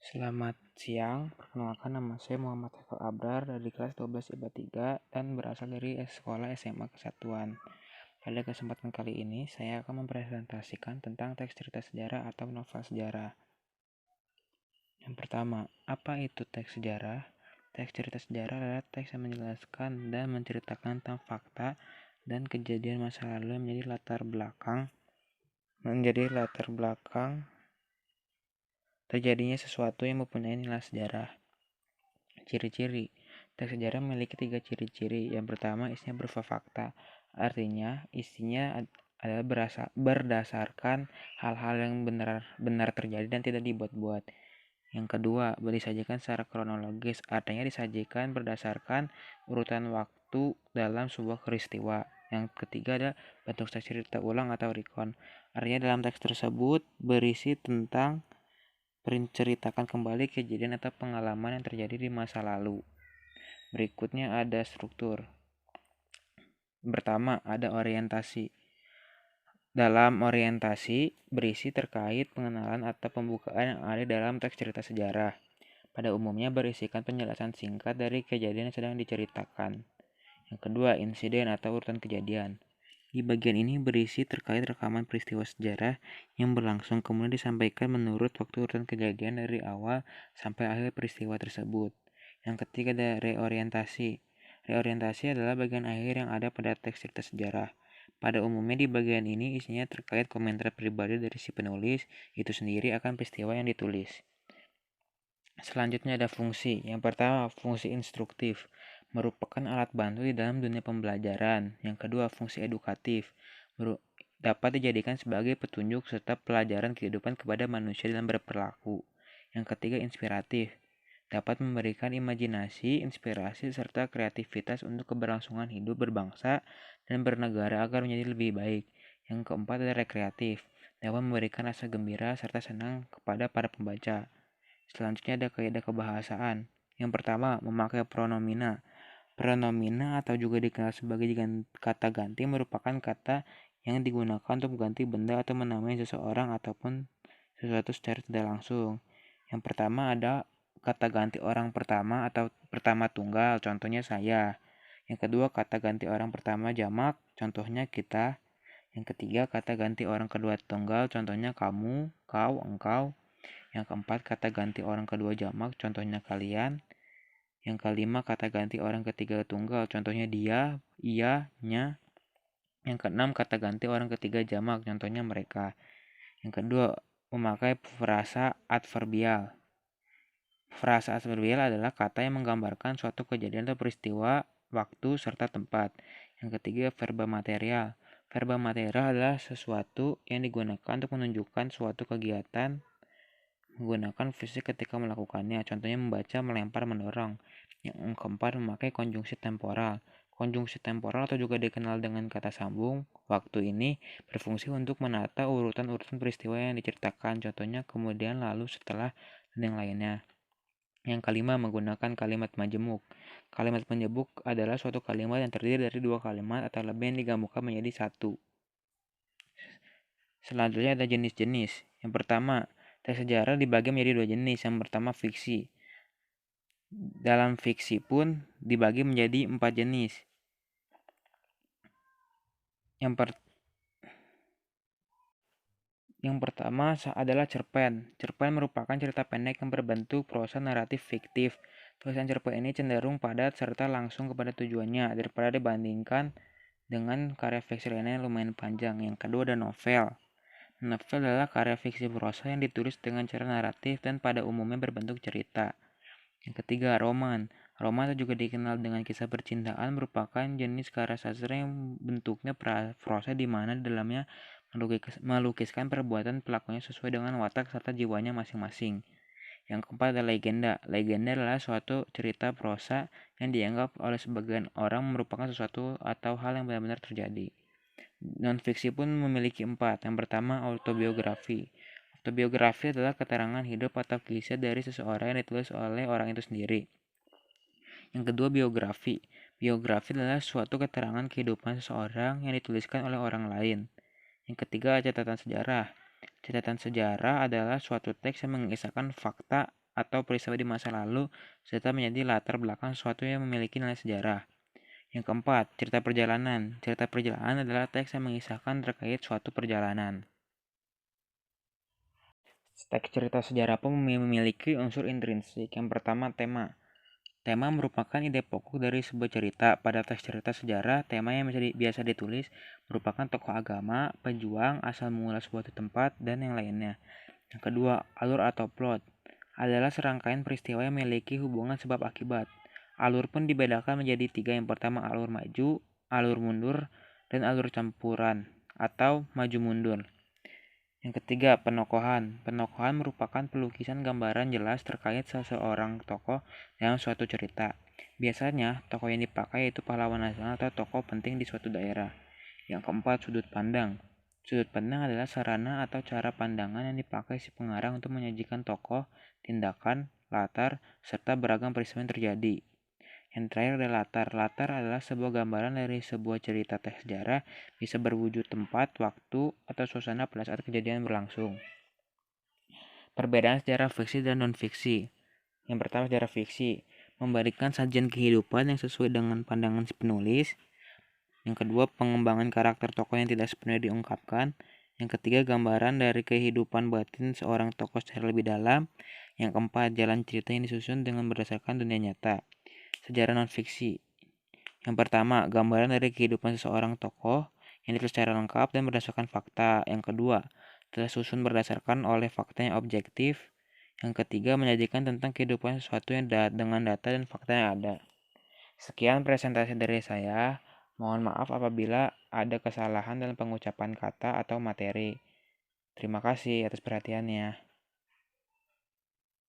Selamat siang, perkenalkan nama saya Muhammad Haifal Abrar dari kelas 12 IPA 3 dan berasal dari Sekolah SMA Kesatuan. Pada kesempatan kali ini, saya akan mempresentasikan tentang teks cerita sejarah atau novel sejarah. Yang pertama, apa itu teks sejarah? Teks cerita sejarah adalah teks yang menjelaskan dan menceritakan tentang fakta dan kejadian masa lalu yang menjadi latar belakang terjadinya sesuatu yang mempunyai nilai sejarah. Ciri-ciri teks sejarah memiliki 3 ciri-ciri. Yang pertama, isinya berupa fakta. Artinya, isinya adalah berdasarkan hal-hal yang benar terjadi dan tidak dibuat-buat. Yang kedua, disajikan secara kronologis. Artinya disajikan berdasarkan urutan waktu dalam sebuah peristiwa. Yang ketiga ada bentuk teks cerita ulang atau recount. Artinya dalam teks tersebut berisi tentang menceritakan kembali kejadian atau pengalaman yang terjadi di masa lalu. Berikutnya ada struktur. Pertama, ada orientasi. Dalam orientasi, berisi terkait pengenalan atau pembukaan yang ada dalam teks cerita sejarah. Pada umumnya berisikan penjelasan singkat dari kejadian yang sedang diceritakan. Yang kedua, insiden atau urutan kejadian. Di bagian ini berisi terkait rekaman peristiwa sejarah yang berlangsung kemudian disampaikan menurut waktu urutan kejadian dari awal sampai akhir peristiwa tersebut. Yang ketiga ada reorientasi. Reorientasi adalah bagian akhir yang ada pada teks cerita sejarah. Pada umumnya di bagian ini isinya terkait komentar pribadi dari si penulis itu sendiri akan peristiwa yang ditulis. Selanjutnya ada fungsi. Yang pertama, fungsi instruktif, merupakan alat bantu di dalam dunia pembelajaran. Yang kedua, fungsi edukatif, dapat dijadikan sebagai petunjuk serta pelajaran kehidupan kepada manusia dalam berperilaku. Yang ketiga, inspiratif, dapat memberikan imajinasi, inspirasi, serta kreativitas untuk keberlangsungan hidup berbangsa dan bernegara agar menjadi lebih baik. Yang keempat ada rekreatif, dapat memberikan rasa gembira serta senang kepada para pembaca. Selanjutnya ada kaidah kebahasaan. Yang pertama, memakai pronomina. Pronomina atau juga dikenal sebagai kata ganti merupakan kata yang digunakan untuk mengganti benda atau menamai seseorang ataupun sesuatu secara tidak langsung. Yang pertama ada kata ganti orang pertama atau pertama tunggal, contohnya saya. Yang kedua kata ganti orang pertama jamak, contohnya kita. Yang ketiga kata ganti orang kedua tunggal, contohnya kamu, kau, engkau. Yang keempat, kata ganti orang kedua jamak, contohnya kalian. Yang kelima, kata ganti orang ketiga tunggal, contohnya dia, ia, nya. Yang keenam, kata ganti orang ketiga jamak, contohnya mereka. Yang kedua, memakai frasa adverbial. Frasa adverbial adalah kata yang menggambarkan suatu kejadian atau peristiwa, waktu, serta tempat. Yang ketiga, verba material. Verba material adalah sesuatu yang digunakan untuk menunjukkan suatu kegiatan menggunakan fisik ketika melakukannya, contohnya membaca, melempar, mendorong. Yang keempat, memakai konjungsi temporal. Konjungsi temporal atau juga dikenal dengan kata sambung, waktu ini berfungsi untuk menata urutan-urutan peristiwa yang diceritakan, contohnya kemudian, lalu, setelah, dan yang lainnya. Yang kelima, menggunakan kalimat majemuk. Kalimat majemuk adalah suatu kalimat yang terdiri dari dua kalimat atau lebih yang digabungkan menjadi satu. Selanjutnya ada jenis-jenis. Yang pertama, teks sejarah dibagi menjadi dua jenis. Yang pertama fiksi. Dalam fiksi pun dibagi menjadi 4 jenis. Yang pertama adalah cerpen. Cerpen merupakan cerita pendek yang berbentuk prosa naratif fiktif. Tulisan cerpen ini cenderung padat serta langsung kepada tujuannya daripada dibandingkan dengan karya fiksi lainnya yang lumayan panjang. Yang kedua ada novel. Novel adalah karya fiksi prosa yang ditulis dengan cara naratif dan pada umumnya berbentuk cerita. Yang ketiga, roman. Roman juga dikenal dengan kisah percintaan merupakan jenis karya sastra yang bentuknya prosa di mana dalamnya melukiskan perbuatan pelakunya sesuai dengan watak serta jiwanya masing-masing. Yang keempat adalah legenda. Legenda adalah suatu cerita prosa yang dianggap oleh sebagian orang merupakan sesuatu atau hal yang benar-benar terjadi. Non-fiksi pun memiliki 4. Yang pertama, autobiografi. Autobiografi adalah keterangan hidup atau kisah dari seseorang yang ditulis oleh orang itu sendiri. Yang kedua, biografi. Biografi adalah suatu keterangan kehidupan seseorang yang dituliskan oleh orang lain. Yang ketiga, catatan sejarah. Catatan sejarah adalah suatu teks yang mengisahkan fakta atau peristiwa di masa lalu serta menjadi latar belakang sesuatu yang memiliki nilai sejarah. Yang keempat, cerita perjalanan. Cerita perjalanan adalah teks yang mengisahkan terkait suatu perjalanan. Teks cerita sejarah pun memiliki unsur intrinsik. Yang pertama, tema. Tema merupakan ide pokok dari sebuah cerita. Pada teks cerita sejarah, tema yang biasa ditulis merupakan tokoh agama, pejuang, asal mula suatu tempat, dan yang lainnya. Yang kedua, alur atau plot adalah serangkaian peristiwa yang memiliki hubungan sebab akibat. Alur pun dibedakan menjadi tiga. Yang pertama, alur maju, alur mundur, dan alur campuran atau maju mundur. Yang ketiga, penokohan. Penokohan merupakan pelukisan gambaran jelas terkait seseorang tokoh dalam suatu cerita. Biasanya, tokoh yang dipakai yaitu pahlawan nasional atau tokoh penting di suatu daerah. Yang keempat, sudut pandang. Sudut pandang adalah sarana atau cara pandangan yang dipakai si pengarang untuk menyajikan tokoh, tindakan, latar, serta beragam peristiwa yang terjadi. Yang terakhir adalah latar. Latar adalah sebuah gambaran dari sebuah cerita teks sejarah, bisa berwujud tempat, waktu, atau suasana pada saat kejadian berlangsung. Perbedaan sejarah fiksi dan non-fiksi. Yang pertama, sejarah fiksi memberikan sajian kehidupan yang sesuai dengan pandangan si penulis. Yang kedua, pengembangan karakter tokoh yang tidak sepenuhnya diungkapkan. Yang ketiga, gambaran dari kehidupan batin seorang tokoh secara lebih dalam. Yang keempat, jalan cerita yang disusun dengan berdasarkan dunia nyata. Sejarah non-fiksi. Yang pertama, gambaran dari kehidupan seseorang tokoh yang ditulis secara lengkap dan berdasarkan fakta. Yang kedua, tersusun berdasarkan oleh fakta yang objektif. Yang ketiga, menyajikan tentang kehidupan sesuatu yang dengan data dan fakta yang ada. Sekian presentasi dari saya. Mohon maaf apabila ada kesalahan dalam pengucapan kata atau materi. Terima kasih atas perhatiannya.